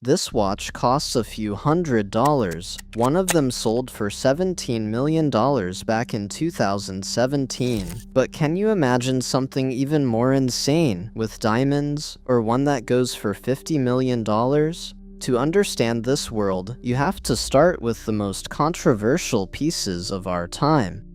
This watch costs a few $100s. One of them sold for $17 million back in 2017. But can you imagine something even more insane with diamonds, or one that goes for $50 million? To understand this world, you have to start with the most controversial pieces of our time.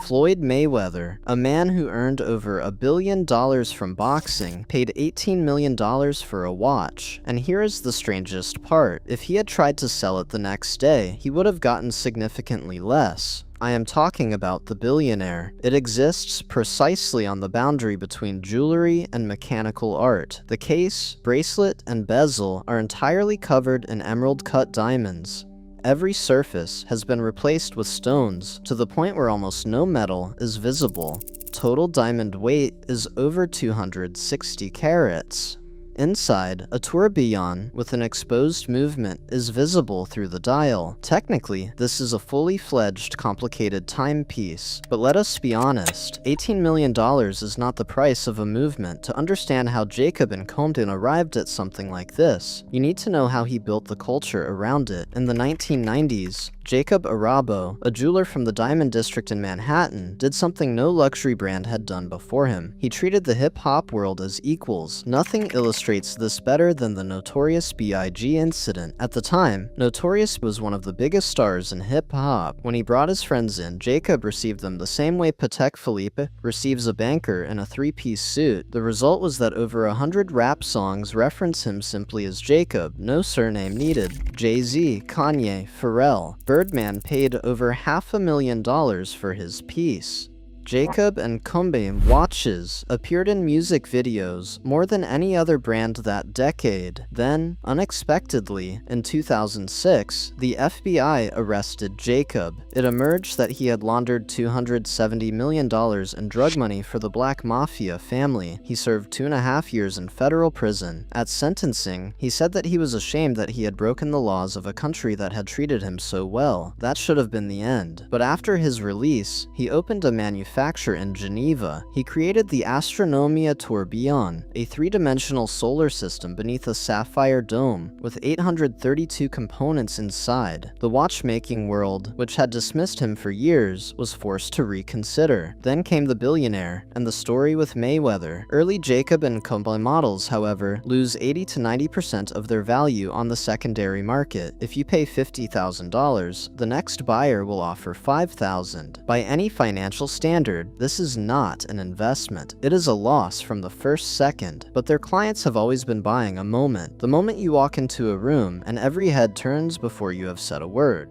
Floyd Mayweather, a man who earned over $1 billion from boxing, paid $18 million for a watch. And here is the strangest part. If he had tried to sell it the next day, he would have gotten significantly less. I am talking about the Billionaire. It exists precisely on the boundary between jewelry and mechanical art. The case, bracelet, and bezel are entirely covered in emerald-cut diamonds. Every surface has been replaced with stones to the point where almost no metal is visible. Total diamond weight is over 260 carats. Inside, a tourbillon with an exposed movement is visible through the dial. Technically, this is a fully fledged, complicated timepiece. But let us be honest, $18 million is not the price of a movement. To understand how Jacob and Comden arrived at something like this, you need to know how he built the culture around it. In the 1990s, Jacob Arabo, a jeweler from the Diamond District in Manhattan, did something no luxury brand had done before him. He treated the hip-hop world as equals. Nothing illustrates this better than the Notorious B.I.G. incident. At the time, Notorious was one of the biggest stars in hip-hop. When he brought his friends in, Jacob received them the same way Patek Philippe receives a banker in a three-piece suit. The result was that over 100 rap songs reference him simply as Jacob, no surname needed. Jay-Z, Kanye, Pharrell. Birdman paid over $500,000 for his piece. Jacob and Combe watches appeared in music videos more than any other brand that decade. Then, unexpectedly, in 2006, the FBI arrested Jacob. It emerged that he had laundered $270 million in drug money for the Black Mafia family. He served 2.5 years in federal prison. At sentencing, he said that he was ashamed that he had broken the laws of a country that had treated him so well. That should have been the end. But after his release, he opened a manufacturer in Geneva. He created the Astronomia Tourbillon, a three-dimensional solar system beneath a sapphire dome, with 832 components inside. The watchmaking world, which had dismissed him for years, was forced to reconsider. Then came the Billionaire, and the story with Mayweather. Early Jacob and Combe models, however, lose 80 to 90% of their value on the secondary market. If you pay $50,000, the next buyer will offer $5,000. By any financial standard, this is not an investment. It is a loss from the first second. But their clients have always been buying a moment. The moment you walk into a room and every head turns before you have said a word.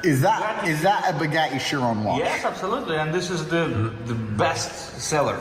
Is that a Bugatti Chiron watch? Yes, absolutely. And this is the best seller.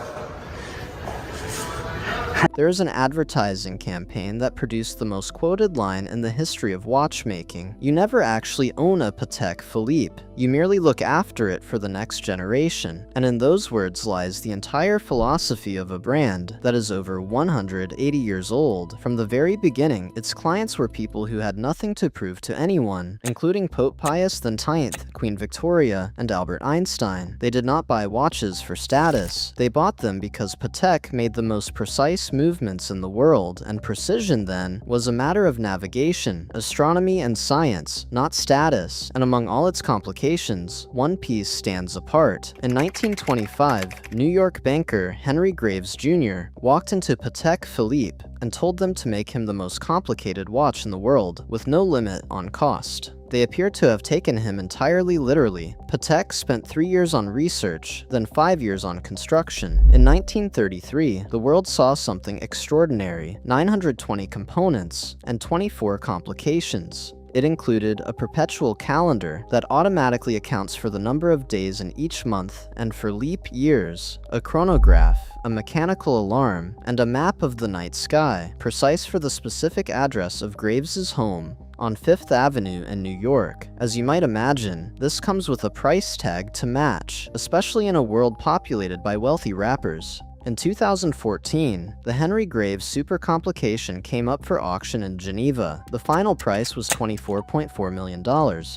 There is an advertising campaign that produced the most quoted line in the history of watchmaking. You never actually own a Patek Philippe. You merely look after it for the next generation. And in those words lies the entire philosophy of a brand that is over 180 years old. From the very beginning, its clients were people who had nothing to prove to anyone, including Pope Pius X, Queen Victoria, and Albert Einstein. They did not buy watches for status. They bought them because Patek made the most precise movements in the world, and precision then was a matter of navigation, astronomy, and science, not status. And among all its complications, one piece stands apart. In 1925, New York banker Henry Graves Jr. walked into Patek Philippe and told them to make him the most complicated watch in the world, with no limit on cost. They appear to have taken him entirely literally. Patek spent 3 years on research, then 5 years on construction. In 1933, the world saw something extraordinary: 920 components and 24 complications. It included a perpetual calendar that automatically accounts for the number of days in each month and for leap years, a chronograph, a mechanical alarm, and a map of the night sky, precise for the specific address of Graves's home on 5th Avenue in New York. As you might imagine, this comes with a price tag to match, especially in a world populated by wealthy rappers. In 2014, the Henry Graves super complication came up for auction in Geneva. The final price was $24.4 million.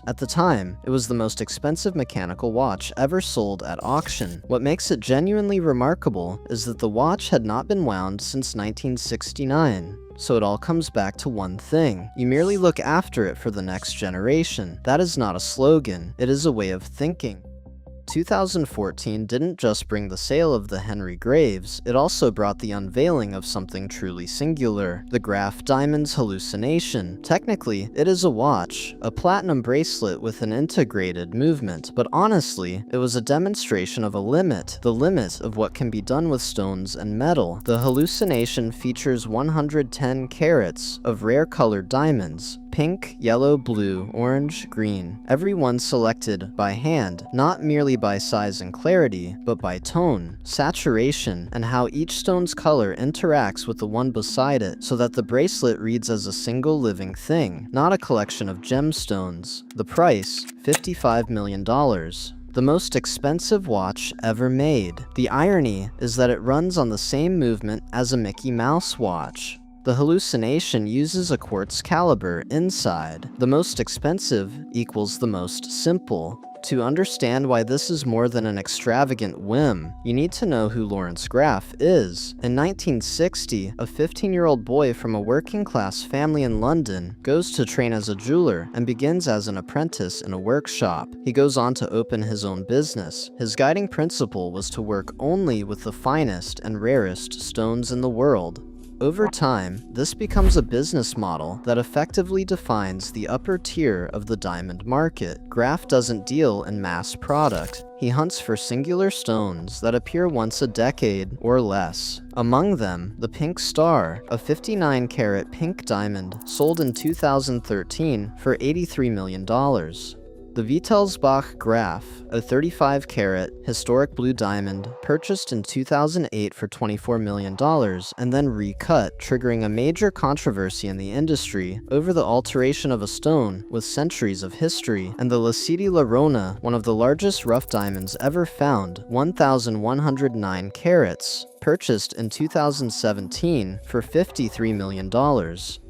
At the time, it was the most expensive mechanical watch ever sold at auction. What makes it genuinely remarkable is that the watch had not been wound since 1969. So it all comes back to one thing. You merely look after it for the next generation. That is not a slogan, it is a way of thinking. 2014 didn't just bring the sale of the Henry Graves, it also brought the unveiling of something truly singular, the Graff Diamond's hallucination. Technically, it is a watch, a platinum bracelet with an integrated movement, but honestly, it was a demonstration of a limit, the limit of what can be done with stones and metal. The hallucination features 110 carats of rare colored diamonds, pink, yellow, blue, orange, green, every one selected by hand, not merely by size and clarity, but by tone, saturation, and how each stone's color interacts with the one beside it, so that the bracelet reads as a single living thing, not a collection of gemstones. The price, $55 million. The most expensive watch ever made. The irony is that it runs on the same movement as a Mickey Mouse watch. The hallucination uses a quartz caliber inside. The most expensive equals the most simple. To understand why this is more than an extravagant whim, you need to know who Lawrence Graff is. In 1960, a 15-year-old boy from a working-class family in London goes to train as a jeweler and begins as an apprentice in a workshop. He goes on to open his own business. His guiding principle was to work only with the finest and rarest stones in the world. Over time, this becomes a business model that effectively defines the upper tier of the diamond market. Graff doesn't deal in mass product. He hunts for singular stones that appear once a decade or less. Among them, the Pink Star, a 59-carat pink diamond sold in 2013 for $83 million. The Wittelsbach Graff, a 35-carat historic blue diamond, purchased in 2008 for $24 million and then recut, triggering a major controversy in the industry over the alteration of a stone with centuries of history, and the Laciti La Rona, one of the largest rough diamonds ever found, 1,109 carats, purchased in 2017 for $53 million.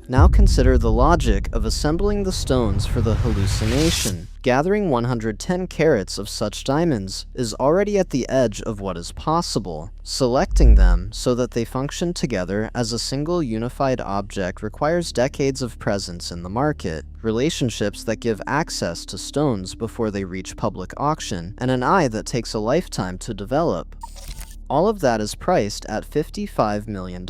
Now consider the logic of assembling the stones for the hallucination. Gathering 110 carats of such diamonds is already at the edge of what is possible. Selecting them so that they function together as a single unified object requires decades of presence in the market, relationships that give access to stones before they reach public auction, and an eye that takes a lifetime to develop. All of that is priced at $55 million.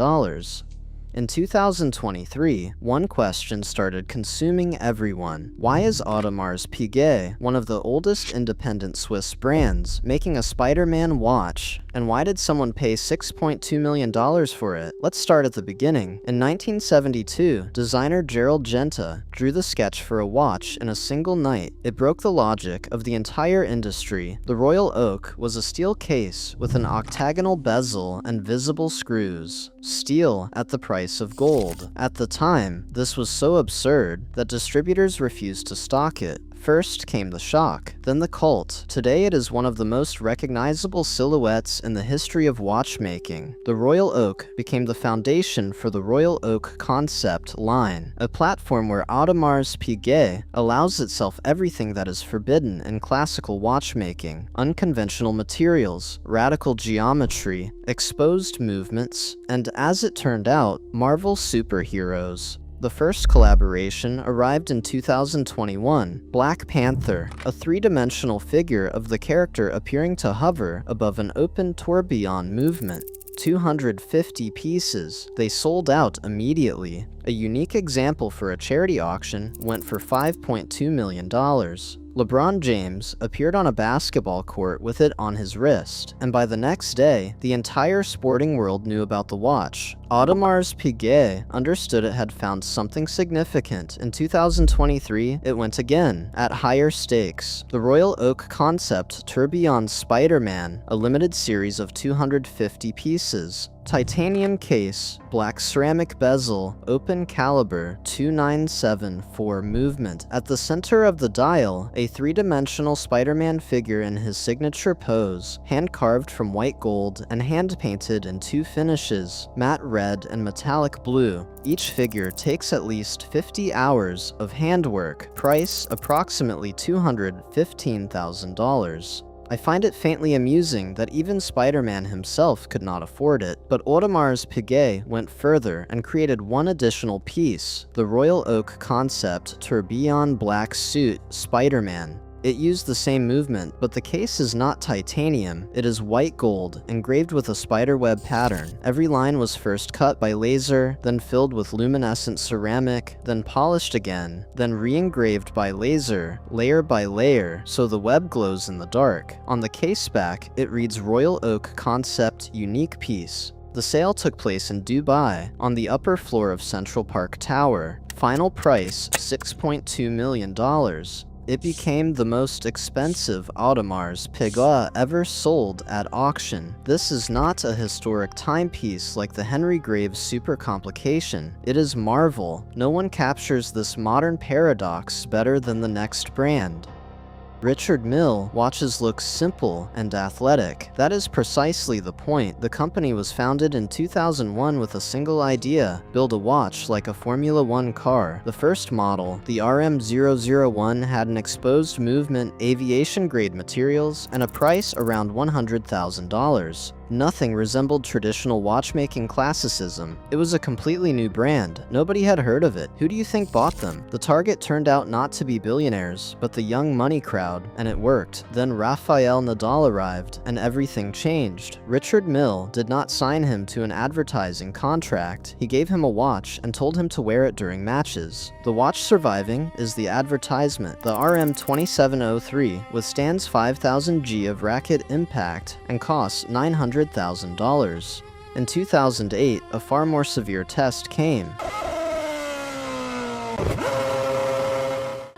In 2023, one question started consuming everyone. Why is Audemars Piguet, one of the oldest independent Swiss brands, making a Spider-Man watch? And why did someone pay $6.2 million for it? Let's start at the beginning. In 1972, designer Gerald Genta drew the sketch for a watch in a single night. It broke the logic of the entire industry. The Royal Oak was a steel case with an octagonal bezel and visible screws. Steel at the price of gold. At the time, this was so absurd that distributors refused to stock it. First came the shock, then the cult. Today it is one of the most recognizable silhouettes in the history of watchmaking. The Royal Oak became the foundation for the Royal Oak concept line, a platform where Audemars Piguet allows itself everything that is forbidden in classical watchmaking: unconventional materials, radical geometry, exposed movements, and as it turned out, Marvel superheroes. The first collaboration arrived in 2021, Black Panther, a three-dimensional figure of the character appearing to hover above an open tourbillon movement. 250 pieces. They sold out immediately. A unique example for a charity auction went for $5.2 million. LeBron James appeared on a basketball court with it on his wrist, and by the next day, the entire sporting world knew about the watch. Audemars Piguet understood it had found something significant. In 2023, it went again, at higher stakes. The Royal Oak Concept Tourbillon Spider-Man, a limited series of 250 pieces. Titanium case, black ceramic bezel, open caliber, 2974 movement. At the center of the dial, a three-dimensional Spider-Man figure in his signature pose, hand-carved from white gold and hand-painted in two finishes, matte red and metallic blue. Each figure takes at least 50 hours of handwork. Price approximately $215,000. I find it faintly amusing that even Spider-Man himself could not afford it, but Audemars Piguet went further and created one additional piece, the Royal Oak Concept Tourbillon Black Suit Spider-Man. It used the same movement, but the case is not titanium. It is white gold, engraved with a spiderweb pattern. Every line was first cut by laser, then filled with luminescent ceramic, then polished again, then re-engraved by laser, layer by layer, so the web glows in the dark. On the case back, it reads Royal Oak Concept Unique Piece. The sale took place in Dubai, on the upper floor of Central Park Tower. Final price, $6.2 million. It became the most expensive Audemars Piguet ever sold at auction. This is not a historic timepiece like the Henry Graves Super Complication. It is marvel. No one captures this modern paradox better than the next brand. Richard Mille watches look simple and athletic. That is precisely the point. The company was founded in 2001 with a single idea: build a watch like a Formula One car. The first model, the RM001, had an exposed movement, aviation-grade materials, and a price around $100,000. Nothing resembled traditional watchmaking classicism. It was a completely new brand. Nobody had heard of it. Who do you think bought them? The target turned out not to be billionaires, but the young money crowd, and it worked. Then Rafael Nadal arrived, and everything changed. Richard Mille did not sign him to an advertising contract. He gave him a watch and told him to wear it during matches. The watch surviving is the advertisement. The RM2703 withstands 5,000 G of racket impact and costs $900,000. In 2008, a far more severe test came.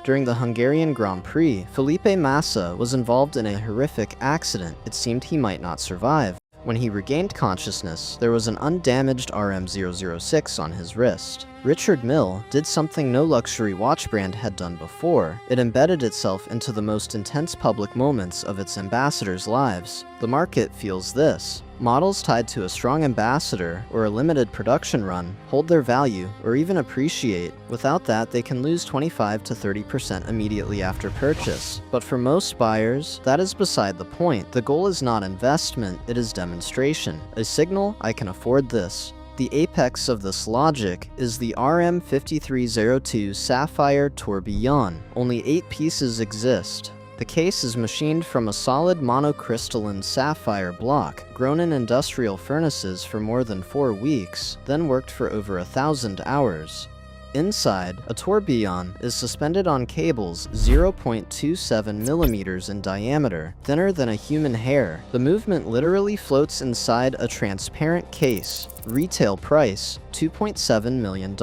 During the Hungarian Grand Prix, Felipe Massa was involved in a horrific accident. It seemed he might not survive. When he regained consciousness, there was an undamaged RM006 on his wrist. Richard Mille did something no luxury watch brand had done before. It embedded itself into the most intense public moments of its ambassadors' lives. The market feels this. Models tied to a strong ambassador or a limited production run hold their value or even appreciate. Without that, they can lose 25 to 30% immediately after purchase. But for most buyers, that is beside the point. The goal is not investment, it is demonstration. A signal, I can afford this. The apex of this logic is the RM5302 Sapphire Tourbillon. Only 8 pieces exist. The case is machined from a solid monocrystalline sapphire block, grown in industrial furnaces for more than 4 weeks, then worked for over 1,000 hours. Inside, a tourbillon is suspended on cables 0.27 millimeters in diameter, thinner than a human hair. The movement literally floats inside a transparent case. Retail price, $2.7 million.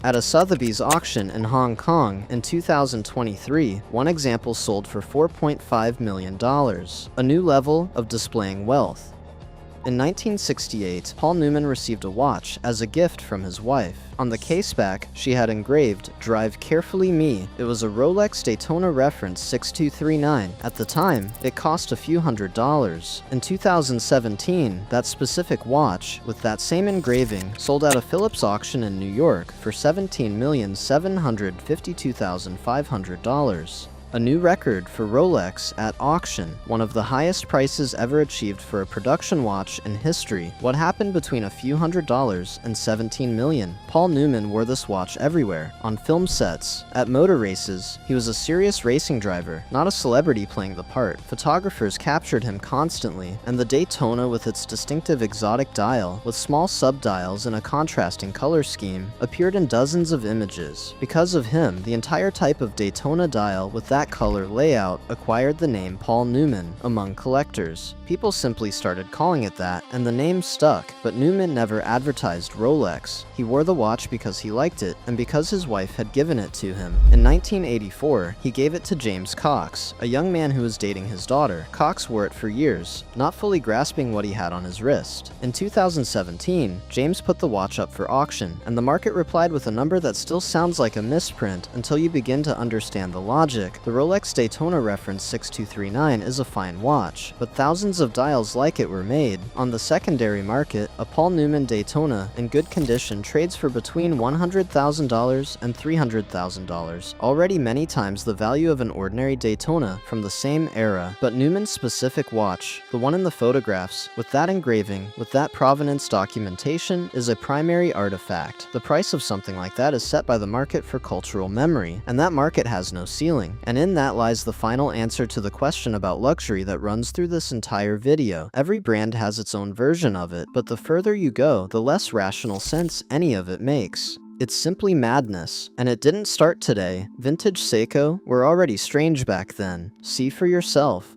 At a Sotheby's auction in Hong Kong in 2023, one example sold for $4.5 million, a new level of displaying wealth. In 1968, Paul Newman received a watch as a gift from his wife. On the case back, she had engraved, "Drive carefully me." It was a Rolex Daytona reference 6239. At the time, it cost a few $100s. In 2017, that specific watch, with that same engraving, sold at a Philippe auction in New York for $17,752,500. A new record for Rolex at auction, one of the highest prices ever achieved for a production watch in history. What happened between a few $100s and $17 million? Paul Newman wore this watch everywhere, on film sets, at motor races. He was a serious racing driver, not a celebrity playing the part. Photographers captured him constantly, and the Daytona with its distinctive exotic dial, with small sub-dials and a contrasting color scheme, appeared in dozens of images. Because of him, the entire type of Daytona dial with that that color layout acquired the name Paul Newman among collectors. People simply started calling it that, and the name stuck, but Newman never advertised Rolex. He wore the watch because he liked it, and because his wife had given it to him. In 1984, he gave it to James Cox, a young man who was dating his daughter. Cox wore it for years, not fully grasping what he had on his wrist. In 2017, James put the watch up for auction, and the market replied with a number that still sounds like a misprint until you begin to understand the logic. The Rolex Daytona reference 6239 is a fine watch, but thousands of dials like it were made. On the secondary market, a Paul Newman Daytona in good condition trades for between $100,000 and $300,000, already many times the value of an ordinary Daytona from the same era. But Newman's specific watch, the one in the photographs, with that engraving, with that provenance documentation, is a primary artifact. The price of something like that is set by the market for cultural memory, and that market has no ceiling. And in that lies the final answer to the question about luxury that runs through this entire video. Every brand has its own version of it, but the further you go, the less rational sense any of it makes. It's simply madness, and it didn't start today. Vintage Seiko were already strange back then. See for yourself.